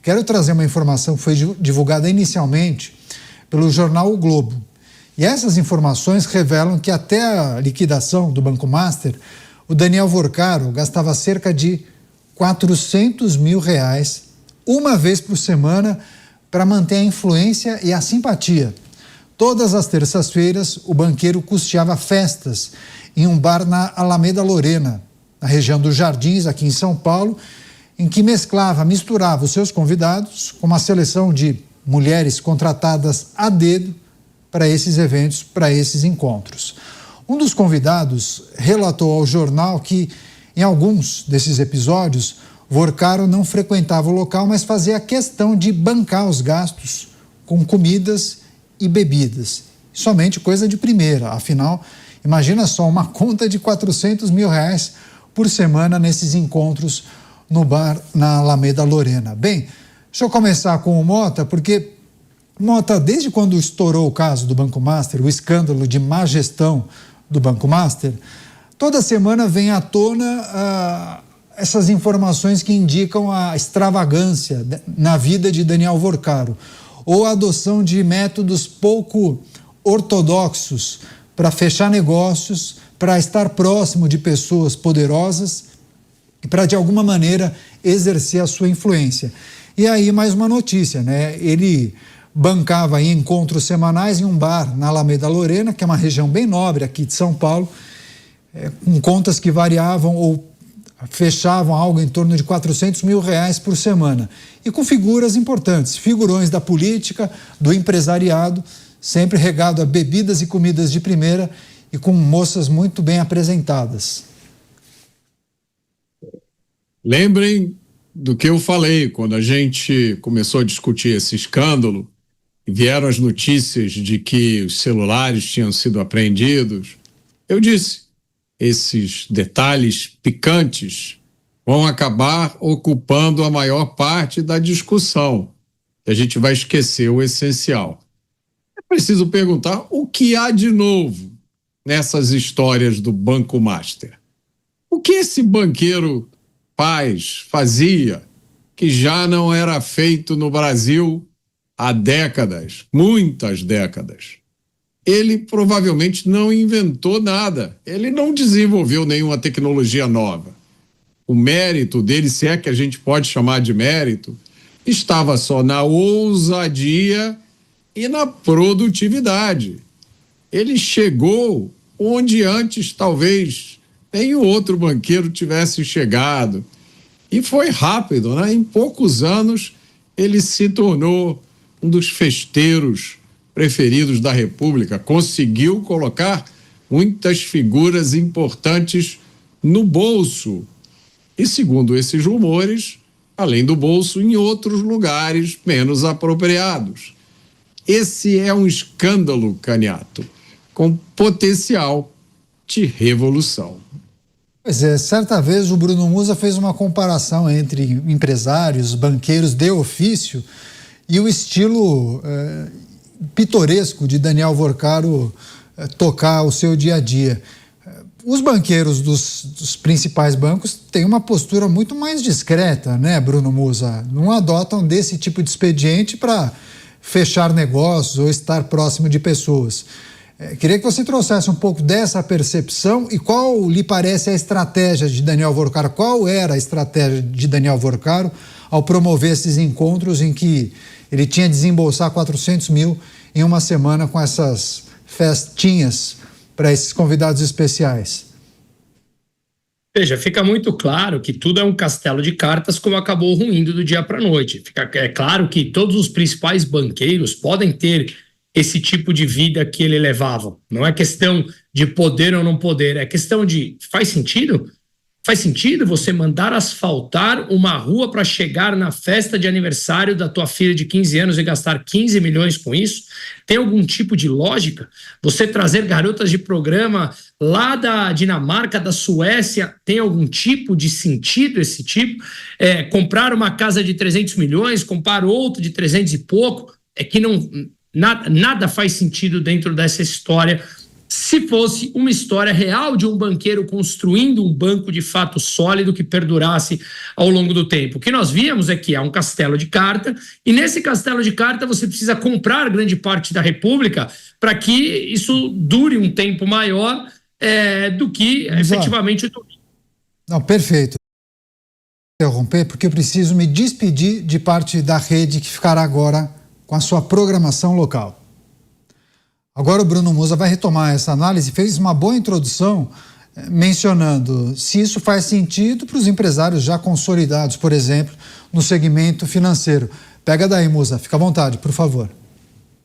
Quero trazer uma informação que foi divulgada inicialmente pelo jornal O Globo. E essas informações revelam que até a liquidação do Banco Master, o Daniel Vorcaro gastava cerca de R$400 mil uma vez por semana para manter a influência e a simpatia. Todas as terças-feiras, o banqueiro custeava festas em um bar na Alameda Lorena, na região dos Jardins, aqui em São Paulo, em que misturava os seus convidados com uma seleção de mulheres contratadas a dedo para esses eventos, para esses encontros. Um dos convidados relatou ao jornal que, em alguns desses episódios, Vorcaro não frequentava o local, mas fazia questão de bancar os gastos com comidas e bebidas. Somente coisa de primeira, afinal, imagina só, uma conta de R$400 mil por semana nesses encontros no bar na Alameda Lorena. Bem, deixa eu começar com o Mota, porque Mota, desde quando estourou o caso do Banco Master, o escândalo de má gestão do Banco Master, toda semana vem à tona essas informações que indicam a extravagância na vida de Daniel Vorcaro, ou a adoção de métodos pouco ortodoxos para fechar negócios, para estar próximo de pessoas poderosas e para, de alguma maneira, exercer a sua influência. E aí, mais uma notícia, né? Ele bancava em encontros semanais em um bar na Alameda Lorena, que é uma região bem nobre aqui de São Paulo, com contas que variavam ou fechavam algo em torno de R$400 mil por semana. E com figuras importantes, figurões da política, do empresariado, sempre regado a bebidas e comidas de primeira e com moças muito bem apresentadas. Lembrem do que eu falei quando a gente começou a discutir esse escândalo e vieram as notícias de que os celulares tinham sido apreendidos. Eu disse, esses detalhes picantes vão acabar ocupando a maior parte da discussão. A gente vai esquecer o essencial. É preciso perguntar o que há de novo nessas histórias do Banco Master. O que esse banqueiro fazia, que já não era feito no Brasil há décadas, muitas décadas. Ele provavelmente não inventou nada, ele não desenvolveu nenhuma tecnologia nova. O mérito dele, se é que a gente pode chamar de mérito, estava só na ousadia e na produtividade. Ele chegou onde antes talvez nenhum outro banqueiro tivesse chegado. E foi rápido, né? Em poucos anos ele se tornou um dos festeiros preferidos da República, conseguiu colocar muitas figuras importantes no bolso. E segundo esses rumores, além do bolso, em outros lugares menos apropriados. Esse é um escândalo, Caniato, com potencial de revolução. Pois é, certa vez o Bruno Musa fez uma comparação entre empresários, banqueiros de ofício e o estilo pitoresco de Daniel Vorcaro tocar o seu dia a dia. Os banqueiros dos principais bancos têm uma postura muito mais discreta, né, Bruno Musa? Não adotam desse tipo de expediente para fechar negócios ou estar próximo de pessoas. Queria que você trouxesse um pouco dessa percepção e qual lhe parece a estratégia de Daniel Vorcaro, qual era a estratégia de Daniel Vorcaro ao promover esses encontros em que ele tinha de desembolsar R$400 mil em uma semana com essas festinhas para esses convidados especiais. Veja, fica muito claro que tudo é um castelo de cartas, como acabou ruindo do dia para a noite. É claro que todos os principais banqueiros podem ter esse tipo de vida que ele levava. Não é questão de poder ou não poder, é questão de faz sentido? Faz sentido você mandar asfaltar uma rua para chegar na festa de aniversário da tua filha de 15 anos e gastar 15 milhões com isso? Tem algum tipo de lógica? Você trazer garotas de programa lá da Dinamarca, da Suécia, tem algum tipo de sentido esse tipo? Comprar uma casa de 300 milhões, comprar outra de 300 e pouco, é que não, nada faz sentido dentro dessa história se fosse uma história real de um banqueiro construindo um banco de fato sólido que perdurasse ao longo do tempo. O que nós víamos é que é um castelo de carta, e nesse castelo de carta você precisa comprar grande parte da República para que isso dure um tempo maior do que efetivamente... Não, perfeito. Interromper, porque eu preciso me despedir de parte da rede que ficará agora com a sua programação local. Agora o Bruno Musa vai retomar essa análise, fez uma boa introdução mencionando se isso faz sentido para os empresários já consolidados, por exemplo, no segmento financeiro. Pega daí, Musa, fica à vontade, por favor.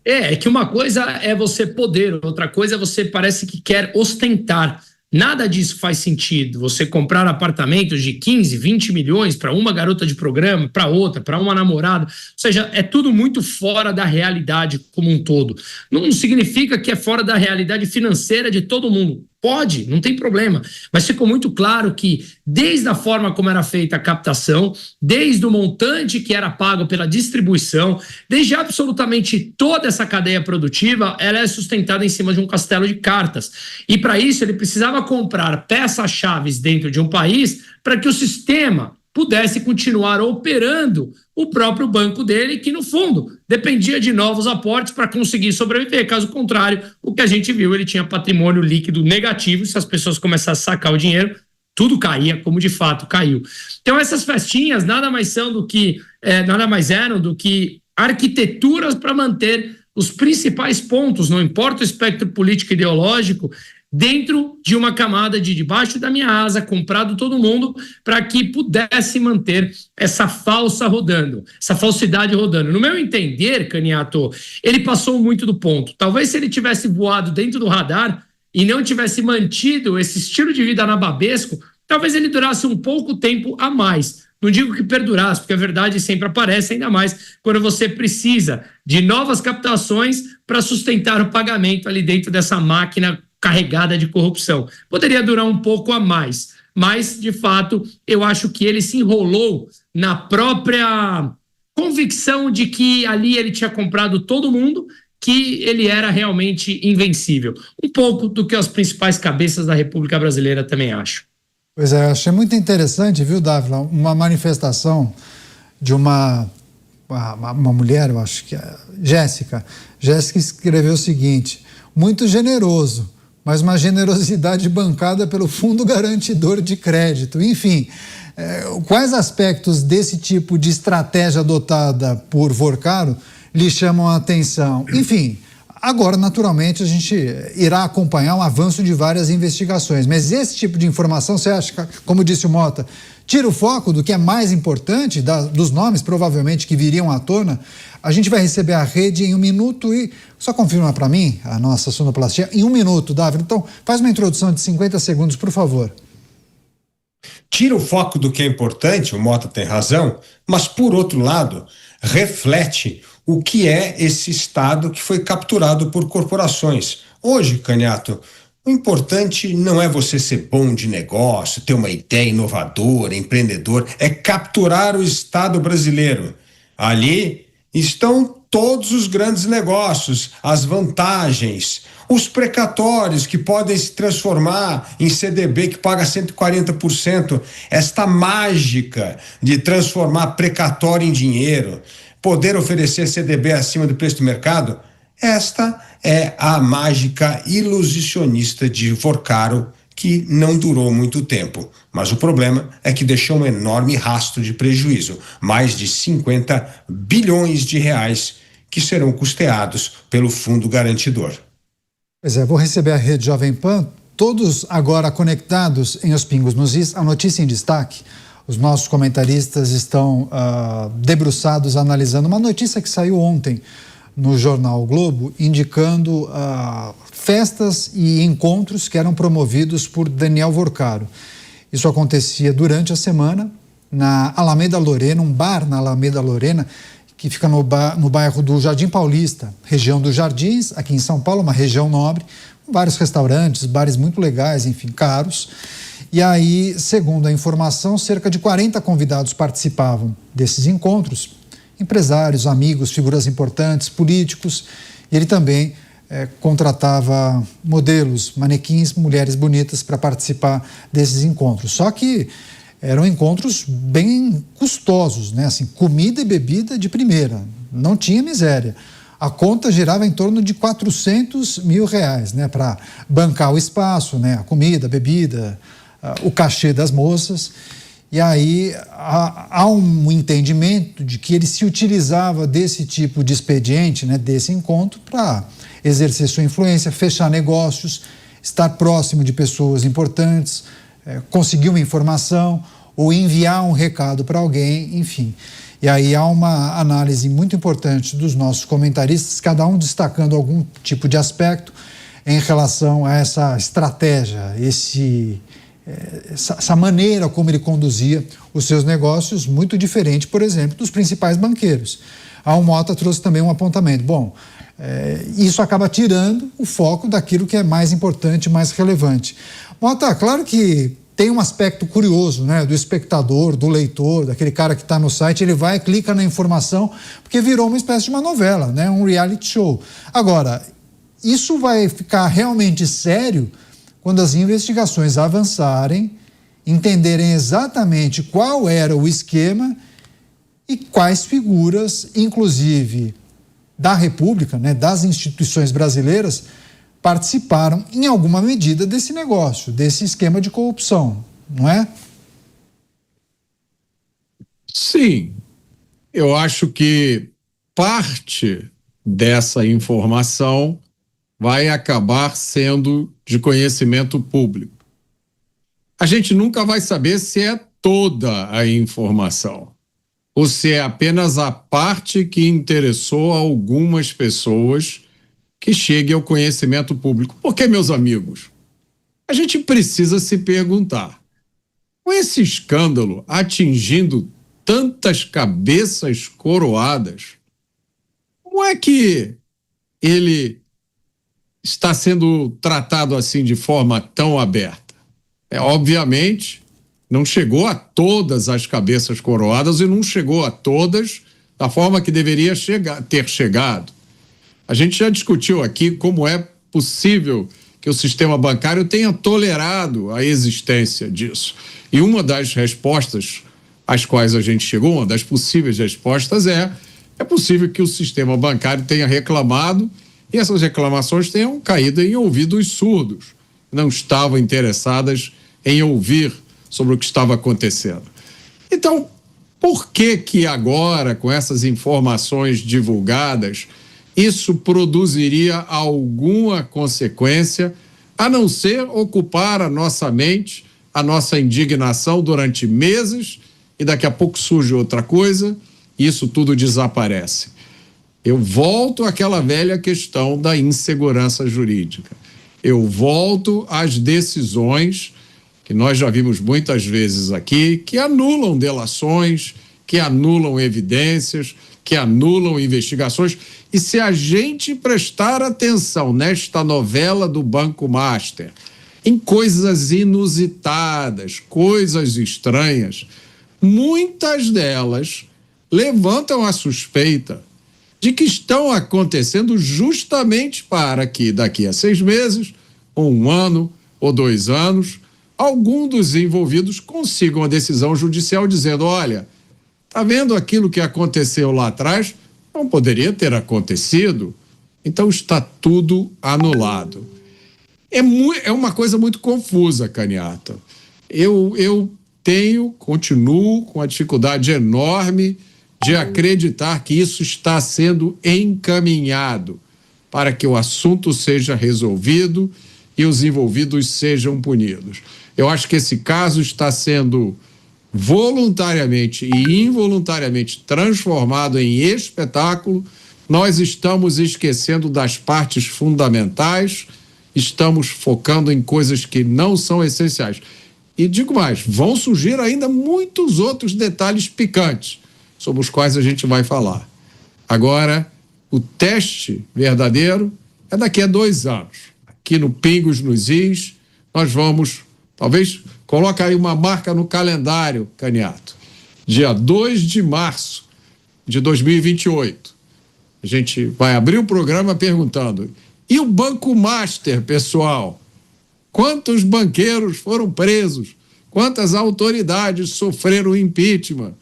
É que uma coisa é você poder, outra coisa é você parece que quer ostentar. Nada disso faz sentido. Você comprar apartamentos de 15, 20 milhões para uma garota de programa, para outra, para uma namorada. Ou seja, é tudo muito fora da realidade como um todo. Não significa que é fora da realidade financeira de todo mundo. Pode, não tem problema. Mas ficou muito claro que, desde a forma como era feita a captação, desde o montante que era pago pela distribuição, desde absolutamente toda essa cadeia produtiva, ela é sustentada em cima de um castelo de cartas. E, para isso, ele precisava comprar peças-chave dentro de um país para que o sistema pudesse continuar operando o próprio banco dele, que, no fundo, dependia de novos aportes para conseguir sobreviver. Caso contrário, o que a gente viu, ele tinha patrimônio líquido negativo. Se as pessoas começassem a sacar o dinheiro, tudo caía, como de fato caiu. Então, essas festinhas nada mais eram do que arquiteturas para manter os principais pontos, não importa o espectro político e ideológico, dentro de uma camada de debaixo da minha asa, comprado todo mundo, para que pudesse manter essa falsidade rodando. No meu entender, Caniato, ele passou muito do ponto. Talvez se ele tivesse voado dentro do radar e não tivesse mantido esse estilo de vida anababesco, talvez ele durasse um pouco tempo a mais. Não digo que perdurasse, porque a verdade sempre aparece, ainda mais quando você precisa de novas captações para sustentar o pagamento ali dentro dessa máquina carregada de corrupção. Poderia durar um pouco a mais, mas, de fato, eu acho que ele se enrolou na própria convicção de que ali ele tinha comprado todo mundo, que ele era realmente invencível. Um pouco do que as principais cabeças da República Brasileira também acham. Pois é, achei muito interessante, viu, Dávila, uma manifestação de uma mulher, eu acho que é Jéssica. Jéssica escreveu o seguinte: muito generoso, mas uma generosidade bancada pelo Fundo Garantidor de Crédito. Enfim, quais aspectos desse tipo de estratégia adotada por Vorcaro lhe chamam a atenção? Enfim, agora, naturalmente, a gente irá acompanhar o avanço de várias investigações, mas esse tipo de informação, você acha, como disse o Mota, tira o foco do que é mais importante, dos nomes provavelmente que viriam à tona? A gente vai receber a rede em 1 minuto e... Só confirma para mim, a nossa sonoplastia, em 1 minuto, Davi. Então, faz uma introdução de 50 segundos, por favor. Tira o foco do que é importante, o Mota tem razão, mas, por outro lado, reflete o que é esse Estado que foi capturado por corporações. Hoje, Caniato, o importante não é você ser bom de negócio, ter uma ideia inovadora, empreendedor, é capturar o Estado brasileiro. Ali estão todos os grandes negócios, as vantagens, os precatórios que podem se transformar em CDB que paga 140%, esta mágica de transformar precatório em dinheiro, poder oferecer CDB acima do preço do mercado, esta é a mágica ilusionista de Vorcaro, que não durou muito tempo. Mas o problema é que deixou um enorme rastro de prejuízo, mais de 50 bilhões de reais que serão custeados pelo Fundo Garantidor. Pois é, vou receber a Rede Jovem Pan, todos agora conectados em Os Pingos nos Is, a notícia em destaque. Os nossos comentaristas estão debruçados analisando uma notícia que saiu ontem no jornal o Globo, indicando festas e encontros que eram promovidos por Daniel Vorcaro. Isso acontecia durante a semana na Alameda Lorena, um bar na Alameda Lorena, que fica no bairro do Jardim Paulista, região dos Jardins, aqui em São Paulo, uma região nobre, com vários restaurantes, bares muito legais, enfim, caros. E aí, segundo a informação, cerca de 40 convidados participavam desses encontros, empresários, amigos, figuras importantes, políticos. E ele também contratava modelos, manequins, mulheres bonitas para participar desses encontros. Só que eram encontros bem custosos, né? Assim, comida e bebida de primeira, não tinha miséria. A conta girava em torno de R$400 mil, né? Para bancar o espaço, né? A comida, a bebida, o cachê das moças. E aí há um entendimento de que ele se utilizava desse tipo de expediente, né? Desse encontro, para exercer sua influência, fechar negócios, estar próximo de pessoas importantes, conseguir uma informação ou enviar um recado para alguém, enfim. E aí há uma análise muito importante dos nossos comentaristas, cada um destacando algum tipo de aspecto em relação a essa estratégia, essa maneira como ele conduzia os seus negócios, muito diferente, por exemplo, dos principais banqueiros. A Mota trouxe também um apontamento. Bom, isso acaba tirando o foco daquilo que é mais importante, mais relevante. Mota, claro que tem um aspecto curioso, né, do espectador, do leitor, daquele cara que está no site, ele vai e clica na informação, porque virou uma espécie de uma novela, né, um reality show. Agora, isso vai ficar realmente sério quando as investigações avançarem, entenderem exatamente qual era o esquema e quais figuras, inclusive da República, né, das instituições brasileiras, participaram em alguma medida desse negócio, desse esquema de corrupção, não é? Sim, eu acho que parte dessa informação vai acabar sendo de conhecimento público. A gente nunca vai saber se é toda a informação ou se é apenas a parte que interessou a algumas pessoas que chegue ao conhecimento público. Porque, meus amigos, a gente precisa se perguntar, com esse escândalo atingindo tantas cabeças coroadas, como é que ele está sendo tratado assim de forma tão aberta? Obviamente, não chegou a todas as cabeças coroadas e não chegou a todas da forma que deveria ter chegado. A gente já discutiu aqui como é possível que o sistema bancário tenha tolerado a existência disso. E uma das respostas às quais a gente chegou, uma das possíveis respostas é possível que o sistema bancário tenha reclamado e essas reclamações tenham caído em ouvidos surdos, não estavam interessadas em ouvir sobre o que estava acontecendo. Então, por que agora, com essas informações divulgadas, isso produziria alguma consequência, a não ser ocupar a nossa mente, a nossa indignação durante meses, e daqui a pouco surge outra coisa, e isso tudo desaparece? Eu volto àquela velha questão da insegurança jurídica. Eu volto às decisões que nós já vimos muitas vezes aqui, que anulam delações, que anulam evidências, que anulam investigações. E se a gente prestar atenção nesta novela do Banco Master, em coisas inusitadas, coisas estranhas, muitas delas levantam a suspeita de que estão acontecendo justamente para que daqui a 6 meses, ou 1 ano, ou 2 anos, algum dos envolvidos consigam a decisão judicial dizendo, olha, está vendo aquilo que aconteceu lá atrás? Não poderia ter acontecido, então está tudo anulado. É uma coisa muito confusa, Caniata. Eu continuo com a dificuldade enorme de acreditar que isso está sendo encaminhado para que o assunto seja resolvido e os envolvidos sejam punidos. Eu acho que esse caso está sendo voluntariamente e involuntariamente transformado em espetáculo. Nós estamos esquecendo das partes fundamentais, estamos focando em coisas que não são essenciais. E digo mais, vão surgir ainda muitos outros detalhes picantes, sobre os quais a gente vai falar. Agora, o teste verdadeiro é daqui a 2 anos. Aqui no Pingos nos Is, nós vamos, talvez, coloca aí uma marca no calendário, Caniato. Dia 2 de março de 2028. A gente vai abrir o programa perguntando, E o Banco Master, pessoal? Quantos banqueiros foram presos? Quantas autoridades sofreram impeachment?